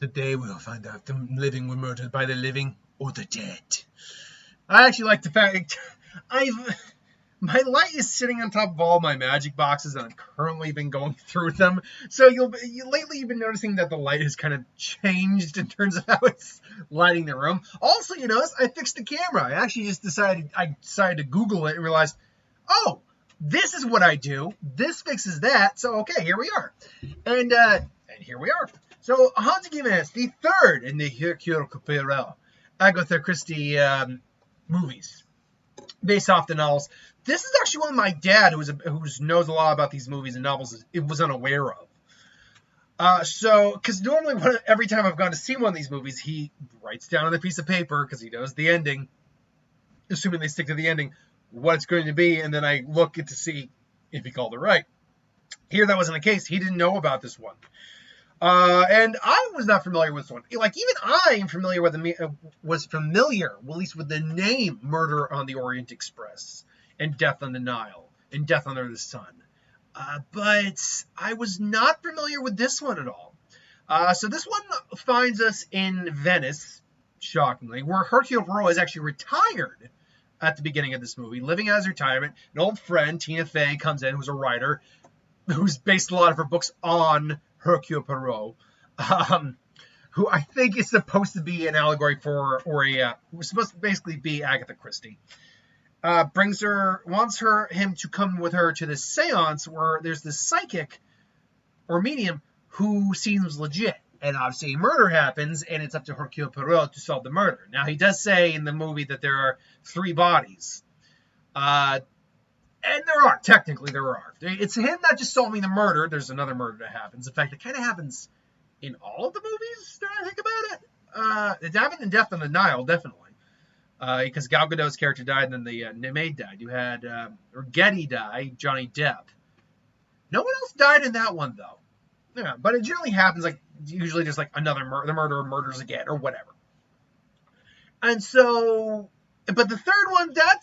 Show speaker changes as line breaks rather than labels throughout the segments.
day we'll find out if the living were murdered by the living or the dead. I actually like the fact my light is sitting on top of all my magic boxes, and I've currently been going through them. So lately you've been noticing that the light has kind of changed in terms of how it's lighting the room. Also, you notice I fixed the camera. I actually just decided to Google it and realized, oh, this is what I do. This fixes that. So okay, here we are, and here we are. So Haunting in Venice, the third in the Hercule Poirot, Agatha Christie movies, based off the novels. This is actually one my dad, who knows a lot about these movies and novels, was unaware of. Because normally every time I've gone to see one of these movies, he writes down on a piece of paper, because he knows the ending, assuming they stick to the ending, what it's going to be, and then I look to see if he called it right. Here, that wasn't the case. He didn't know about this one. And I was not familiar with this one. Like, even I am familiar with was familiar, at least with the name Murder on the Orient Express, and Death on the Nile, and Death Under the Sun. But I was not familiar with this one at all. So this one finds us in Venice, shockingly, where Hercule Poirot is actually retired at the beginning of this movie, living out his retirement. An old friend, Tina Fey, comes in, who's a writer, who's based a lot of her books on Hercule Poirot, who I think is supposed to be an allegory was supposed to basically be Agatha Christie. Wants him to come with her to this seance where there's this psychic or medium who seems legit. And obviously murder happens, and it's up to Hercule Poirot to solve the murder. Now, he does say in the movie that there are 3 bodies. And technically there are. It's him not just solving the murder. There's another murder that happens. In fact, it kind of happens in all of the movies, now I think about it. It happened in Death on the Nile, definitely. Because Gal Gadot's character died, and then the maid died. You had Getty die, Johnny Depp. No one else died in that one, though. Yeah, but it generally happens, like, usually there's, like, another the murderer murders again, or whatever. And so, but the third one, I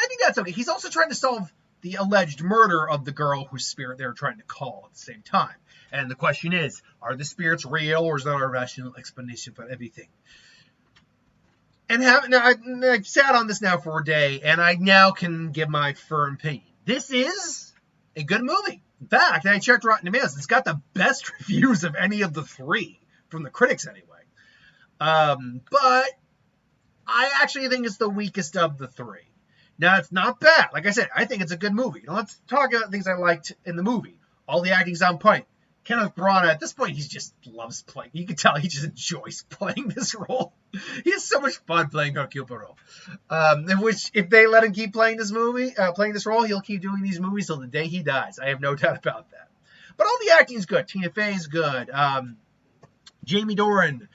think that's okay. He's also trying to solve the alleged murder of the girl whose spirit they're trying to call at the same time. And the question is, are the spirits real, or is there a rational explanation for everything? And I've sat on this now for a day, and I now can give my firm opinion. This is a good movie. In fact, I checked Rotten Tomatoes. It's got the best reviews of any of the 3, from the critics anyway. But I actually think it's the weakest of the 3. Now, it's not bad. Like I said, I think it's a good movie. Now, let's talk about things I liked in the movie. All the acting's on point. Kenneth Branagh, at this point, he just loves playing. You can tell he just enjoys playing this role. He has so much fun playing Hercule Poirot. Which, if they let him keep playing this role, he'll keep doing these movies till the day he dies. I have no doubt about that. But all the acting's good. Tina Fey's good. Jamie Dornan,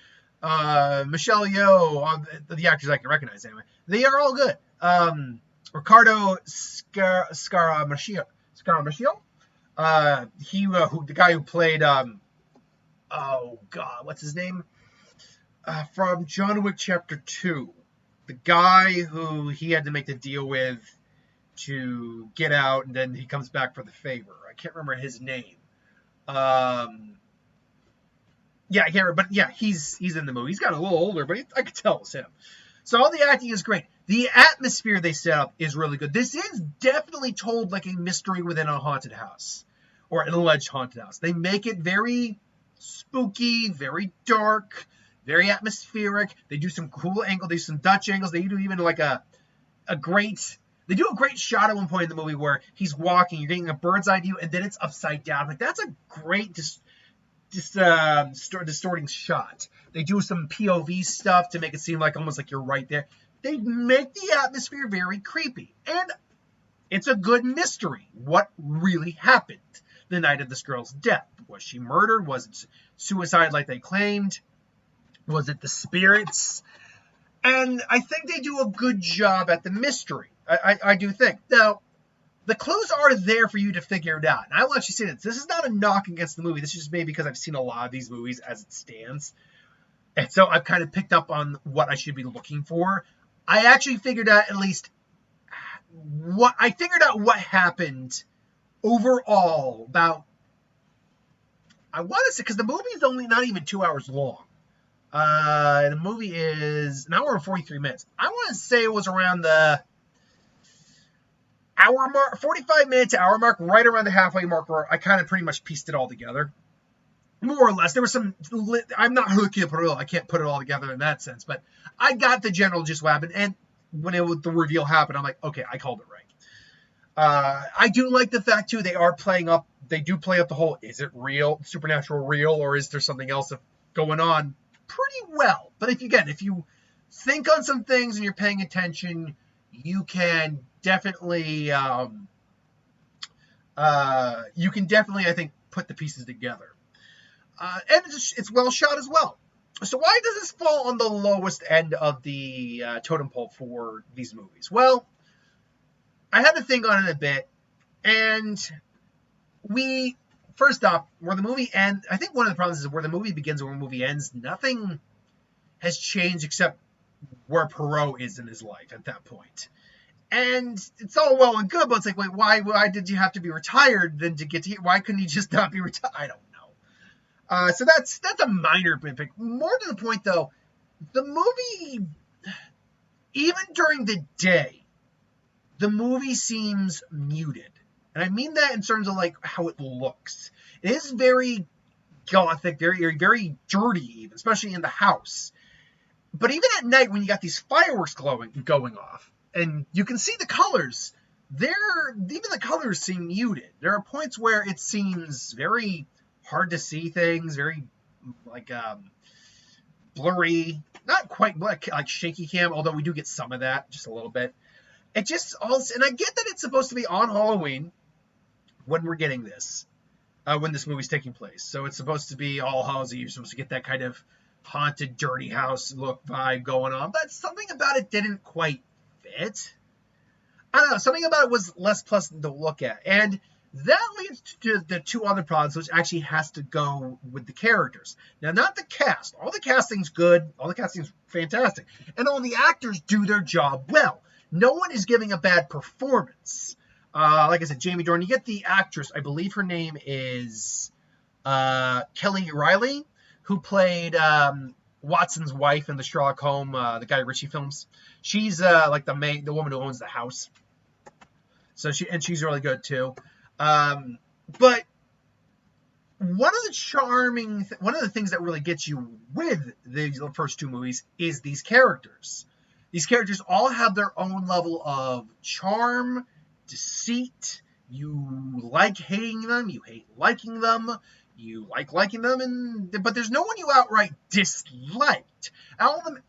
Michelle Yeoh, the actors I can recognize anyway. They are all good. Ricardo Scaramaccio. The guy who played, what's his name? From John Wick Chapter 2. The guy who he had to make the deal with to get out, and then he comes back for the favor. I can't remember his name. I can't remember, but yeah, he's in the movie. He's got a little older, but I could tell it's him. So all the acting is great. The atmosphere they set up is really good. This is definitely told like a mystery within a haunted house, or an alleged haunted house. They make it very spooky, very dark, very atmospheric. They do some cool angles. They do some Dutch angles. They do even like they do a great shot at one point in the movie where he's walking, you're getting a bird's eye view, and then it's upside down. Like, that's a great distorting shot. They do some POV stuff to make it seem like almost like you're right there. They make the atmosphere very creepy. And it's a good mystery. What really happened the night of this girl's death? Was she murdered? Was it suicide like they claimed? Was it the spirits? And I think they do a good job at the mystery. I do think. Now, the clues are there for you to figure it out. And I will actually say this. This is not a knock against the movie. This is just maybe because I've seen a lot of these movies as it stands. And so I've kind of picked up on what I should be looking for. I actually figured out at least what happened overall about I want to say, because the movie is only not even 2 hours long. The movie is an hour and 43 minutes. I want to say it was around the hour mark, 45 minutes, hour mark, right around the halfway mark where I kind of pretty much pieced it all together. More or less. There was some, I'm not Hercule Poirot, I can't put it all together in that sense, but I got the general gist what happened, and when the reveal happened, I'm like, okay, I called it right. I do like the fact, too, they do play up the whole, is it real, supernatural real, or is there something else going on pretty well. But if you think on some things and you're paying attention, you can definitely, I think, put the pieces together. And it's well shot as well. So why does this fall on the lowest end of the totem pole for these movies? Well, I had to think on it a bit, and first off, where the movie ends, I think one of the problems is where the movie begins and where the movie ends, nothing has changed except where Poirot is in his life at that point. And it's all well and good, but it's like, wait, why did you have to be retired then to get to here? Why couldn't you just not be retired? I don't know. So that's a minor nitpick. More to the point, though, the movie, even during the day, the movie seems muted. And I mean that in terms of like how it looks. It is very gothic, very, very dirty, even, especially in the house. But even at night, when you got these fireworks going off, and you can see the colors, even the colors seem muted. There are points where it seems very hard to see things, very like blurry, not quite like shaky cam, although we do get some of that, just a little bit. It just also, and I get that it's supposed to be on Halloween when we're getting this, when this movie's taking place. So it's supposed to be All Hallows Eve. You're supposed to get that kind of haunted, dirty house look vibe going on. But something about it didn't quite fit. I don't know. Something about it was less pleasant to look at. And that leads to the two other problems, which actually has to go with the characters. Now, not the cast. All the casting's good. All the casting's fantastic. And all the actors do their job well. No one is giving a bad performance. Like I said, Jamie Dornan. You get the actress. I believe her name is Kelly Riley, who played Watson's wife in the Sherlock Holmes, the Guy Ritchie films. She's like the woman who owns the house. So she's really good too. But one of the things that really gets you with the first two movies is these characters. These characters all have their own level of charm, deceit. You like hating them, you hate liking them, you like liking them, but there's no one you outright disliked. All of them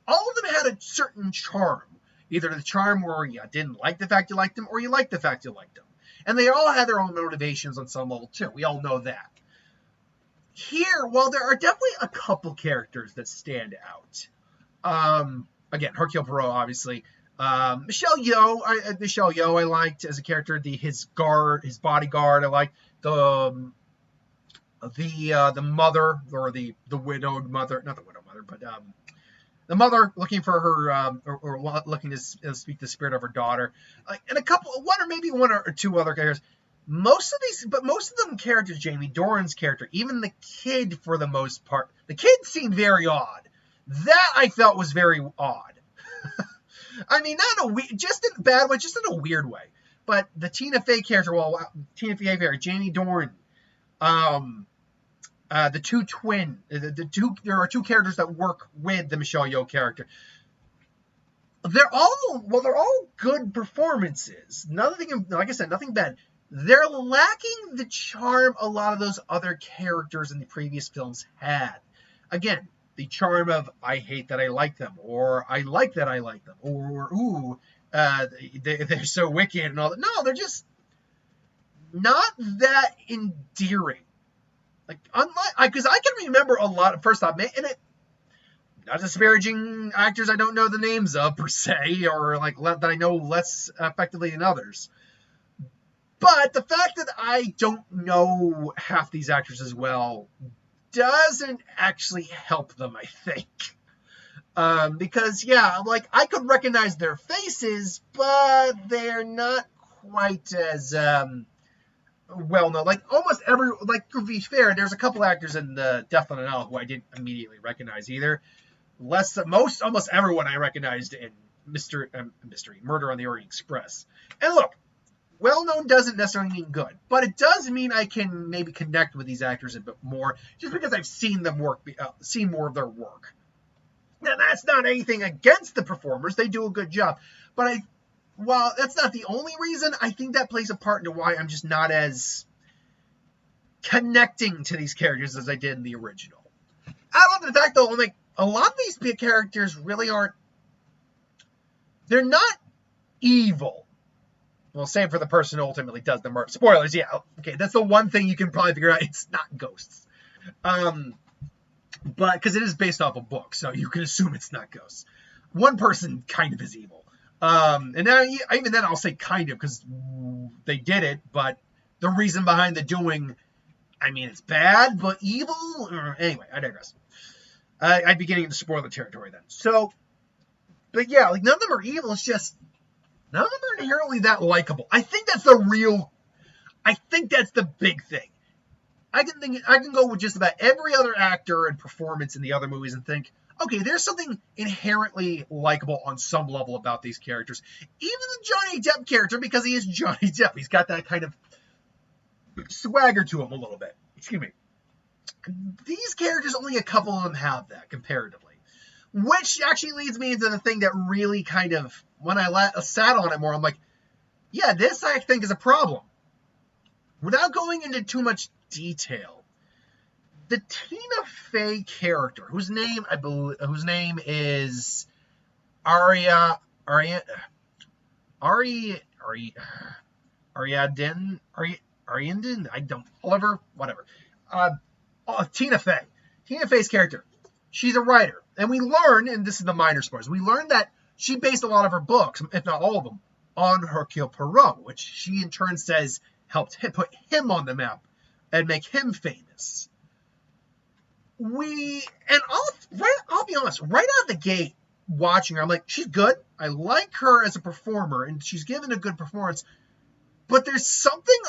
had a certain charm. Either the charm where you didn't like the fact you liked them, or you liked the fact you liked them. And they all had their own motivations on some level too. We all know that. Here, while there are definitely a couple characters that stand out, again, Hercule Poirot, obviously. Michelle Yeoh, I liked as a character. His bodyguard, I liked. The mother, or the widowed mother, not the widowed mother, but the mother looking for her, or looking to speak the spirit of her daughter, and one or two other characters. Most of them characters, Jamie Dornan's character, even the kid for the most part, the kid seemed very odd. That I felt was very odd. I mean, just in a bad way, just in a weird way. But the Tina Fey character, Jamie Dornan, the two there are two characters that work with the Michelle Yeoh character. They're all good performances. Nothing, like I said, nothing bad. They're lacking the charm a lot of those other characters in the previous films had. Again, the charm of I hate that I like them, or I like that I like them, or ooh, they're so wicked and all that. No, they're just not that endearing. Like, because I can remember a lot. First off, and not disparaging actors I don't know the names of per se, or like that I know less effectively than others. But the fact that I don't know half these actors as well doesn't actually help them, I think. Because, like, I could recognize their faces, but they're not quite as well known. Like almost every, like to be fair, there's a couple actors in the Death on the Nile who I didn't immediately recognize either. Almost everyone I recognized in Mystery Murder on the Orient Express. And look, well known doesn't necessarily mean good, but it does mean I can maybe connect with these actors a bit more just because I've seen them seen more of their work. Now that's not anything against the performers; they do a good job, but while that's not the only reason, I think that plays a part into why I'm just not as connecting to these characters as I did in the original. I love the fact, though, like, a lot of these big characters really aren't, they're not evil. Well, same for the person who ultimately does the murder. Spoilers, yeah. Okay, that's the one thing you can probably figure out. It's not ghosts. But, because it is based off a book, so you can assume it's not ghosts. One person kind of is evil. And now, even then, I'll say kind of, because they did it, but the reason behind the doing, I mean, it's bad, but evil? Anyway, I digress. I'd be getting into spoiler territory then. So, but yeah, like, none of them are evil, it's just, none of them are inherently that likable. I think that's the big thing. I can go with just about every other actor and performance in the other movies and think, okay, there's something inherently likable on some level about these characters. Even the Johnny Depp character, because he is Johnny Depp. He's got that kind of swagger to him a little bit. Excuse me. These characters, only a couple of them have that, comparatively. Which actually leads me into the thing that really kind of, when I sat on it more, I'm like, yeah, this I think is a problem. Without going into too much detail, the Tina Fey character, whose name is Ariadne, whatever. Tina Fey. Tina Fey's character. She's a writer. And we learn, and this is the minor spoilers, we learn that she based a lot of her books, if not all of them, on Hercule Poirot, which she in turn says helped put him on the map and make him famous. I'll be honest, right out of the gate, watching her, I'm like, she's good. I like her as a performer, and she's given a good performance. But there's something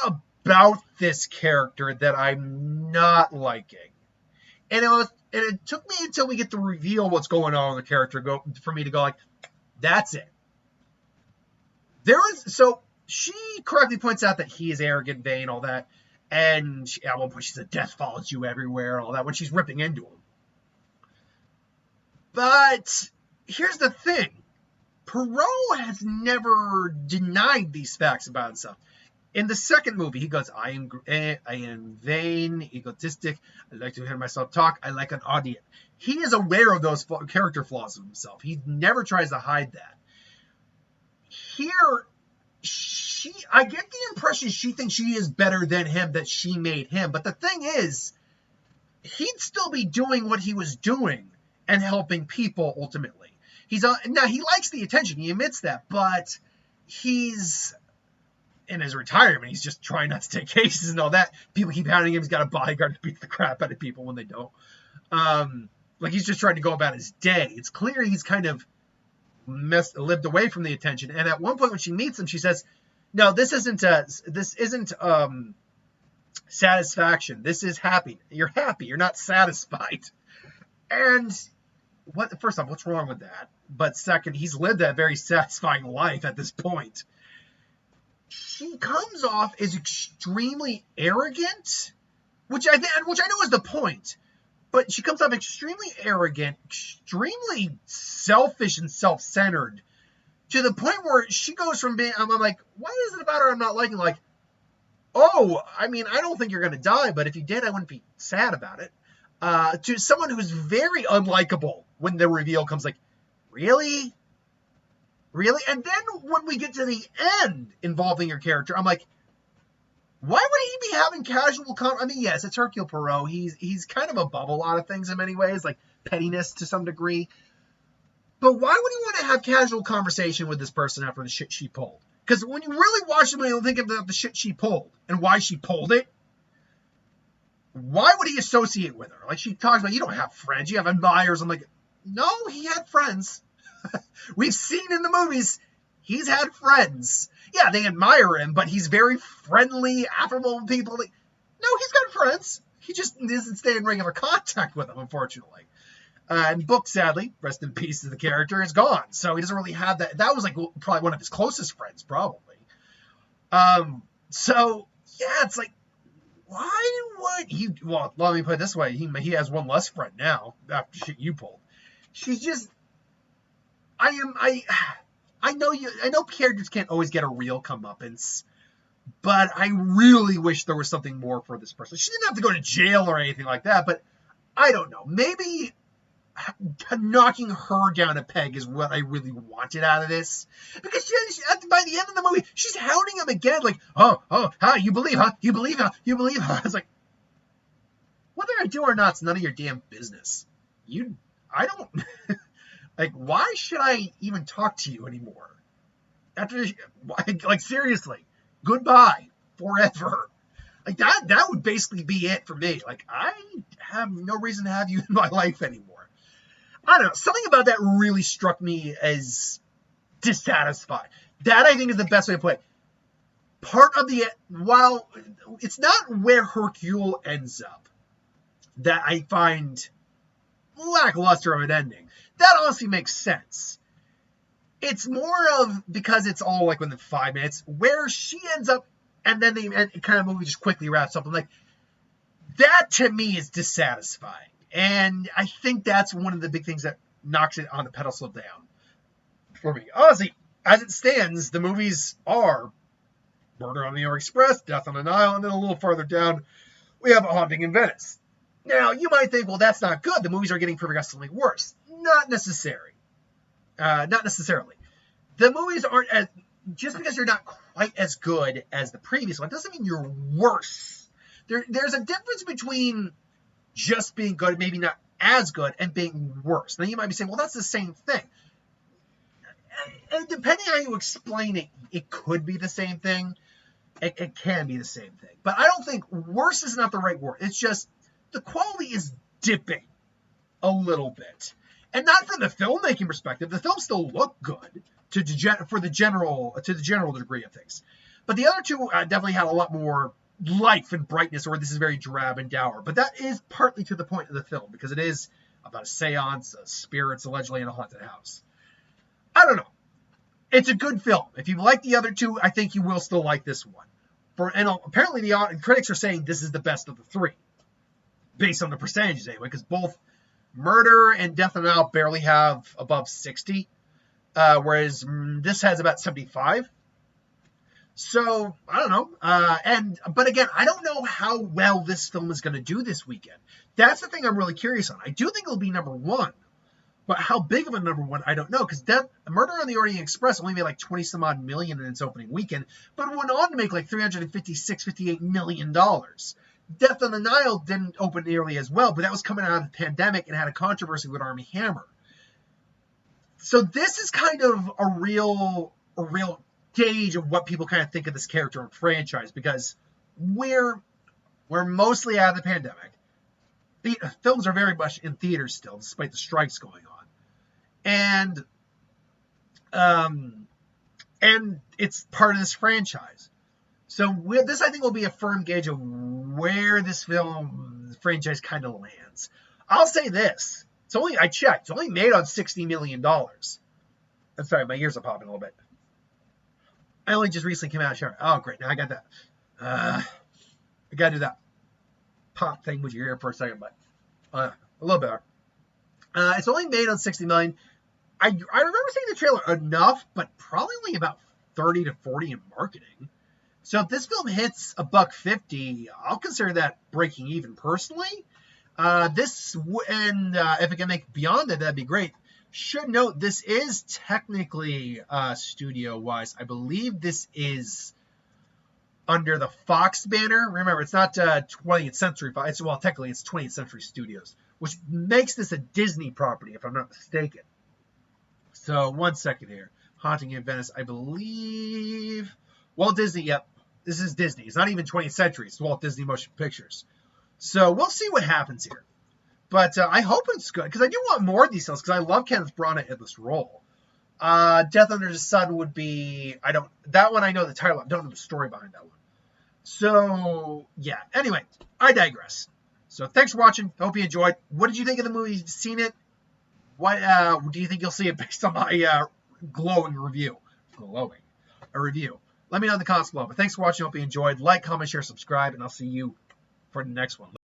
about this character that I'm not liking. And it took me until we get to reveal what's going on with the character for me to go like, that's it. So she correctly points out that he is arrogant, vain, all that. And at one point she said, death follows you everywhere, all that, when she's ripping into him. But here's the thing. Poirot has never denied these facts about himself. In the second movie, he goes, I am vain, egotistic, I like to hear myself talk, I like an audience. He is aware of those character flaws of himself. He never tries to hide that. Here, I get the impression she thinks she is better than him, that she made him. But the thing is, he'd still be doing what he was doing and helping people ultimately. Now, he likes the attention, he admits that, but he's in his retirement, he's just trying not to take cases and all that. People keep hounding him, he's got a bodyguard to beat the crap out of people when they don't. Like, he's just trying to go about his day. It's clear he's kind of lived away from the attention. And at one point when she meets him, she says, no, this isn't satisfaction. This is happy. You're happy. You're not satisfied. And first off, what's wrong with that? But second, he's lived a very satisfying life at this point. She comes off as extremely arrogant, which I know is the point. But she comes off extremely arrogant, extremely selfish and self-centered, to the point where she goes from being, I'm like, what is it about her I'm not liking? Like, oh, I mean, I don't think you're going to die, but if you did, I wouldn't be sad about it. To someone who's very unlikable when the reveal comes, like, really? Really? And then when we get to the end involving your character, I'm like, why would he be having casual I mean, yes, it's Hercule Poirot. He's kind of above a lot of things in many ways, like pettiness to some degree. But why would he want to have casual conversation with this person after the shit she pulled? Because when you really watch the movie, you'll think about the shit she pulled and why she pulled it. Why would he associate with her? Like, she talks about, you don't have friends, you have admirers. I'm like, no, he had friends. We've seen in the movies, he's had friends. yeah, they admire him, but he's very friendly, affable with people. Like, no, he's got friends. He just doesn't stay in regular contact with them, unfortunately. And Book, sadly, rest in peace to the character, is gone. So he doesn't really have that. That was like probably one of his closest friends, probably. So, yeah, it's like, why would he? Well, let me put it this way: he has one less friend now after shit you pulled. She's just, I know characters can't always get a real comeuppance, but I really wish there was something more for this person. She didn't have to go to jail or anything like that, but I don't know. Maybe knocking her down a peg is what I really wanted out of this. Because by the end of the movie, she's hounding him again, like, you believe, huh? You believe, huh? You believe, huh? It's like, whether I do or not, it's none of your damn business. I don't, like, why should I even talk to you anymore? After, like, seriously, goodbye, forever. Like, that would basically be it for me. Like, I have no reason to have you in my life anymore. I don't know. Something about that really struck me as dissatisfied. That, I think, is the best way to put it. Part of while it's not where Hercule ends up that I find lackluster of an ending. That honestly makes sense. It's more of, because it's all like within 5 minutes, where she ends up, and then kind of movie just quickly wraps up. I'm like, that to me is dissatisfying. And I think that's one of the big things that knocks it on the pedestal down for me. Honestly, as it stands, the movies are Murder on the Orient Express, Death on the Nile, and then a little farther down, we have A Haunting in Venice. Now, you might think, well, that's not good. The movies are getting progressively worse. Not necessarily. The movies aren't as... Just because you're not quite as good as the previous one doesn't mean you're worse. There's a difference between just being good, maybe not as good, and being worse. Now, you might be saying, well, that's the same thing. And depending on how you explain it, it could be the same thing. It can be the same thing. But I don't think worse is not the right word. It's just the quality is dipping a little bit. And not from the filmmaking perspective. The films still look good to the general degree of things. But the other two definitely had a lot more life and brightness, or this is very drab and dour. But that is partly to the point of the film, because it is about a seance, spirits allegedly in a haunted house. I don't know. It's a good film. If you like the other two, I think you will still like this one. And apparently the critics are saying this is the best of the three, based on the percentages anyway, because both Murder and Death on the Nile barely have above 60, whereas this has about 75. So, I don't know. But again, I don't know how well this film is going to do this weekend. That's the thing I'm really curious on. I do think it'll be number one. But how big of a number one, I don't know. Because Murder on the Orient Express only made like 20-some-odd million in its opening weekend. But it went on to make like $358 million. Death on the Nile didn't open nearly as well. But that was coming out of the pandemic and had a controversy with Armie Hammer. So this is kind of a real gauge of what people kind of think of this character and franchise, because we're mostly out of the pandemic. The films are very much in theaters still, despite the strikes going on, and it's part of this franchise. So this, I think, will be a firm gauge of where this franchise kind of lands. I'll say this: I checked, it's only made on $60 million. I'm sorry, my ears are popping a little bit. I only just recently came out of the shower. Oh, great. Now I got that. I got to do that pop thing with your ear for a second, but a little better. It's only made on $60 million. I remember seeing the trailer enough, but probably only about 30 to 40 in marketing. So if this film hits $150, I'll consider that breaking even personally. If it can make beyond it, that'd be great. Should note, this is technically studio-wise. I believe this is under the Fox banner. Remember, it's not 20th Century Fox. Well, technically, it's 20th Century Studios, which makes this a Disney property, if I'm not mistaken. So, one second here. Haunting in Venice, I believe. Walt Disney, yep. This is Disney. It's not even 20th Century. It's Walt Disney Motion Pictures. So, we'll see what happens here. But I hope it's good, because I do want more of these films, because I love Kenneth Branagh in this role. Death Under the Sun would be, that one I know the title, I don't know the story behind that one. So, yeah. Anyway, I digress. So, thanks for watching. Hope you enjoyed. What did you think of the movie? Have you seen it? What do you think you'll see it based on my glowing review? Glowing. A review. Let me know in the comments below. But thanks for watching. Hope you enjoyed. Like, comment, share, subscribe, and I'll see you for the next one.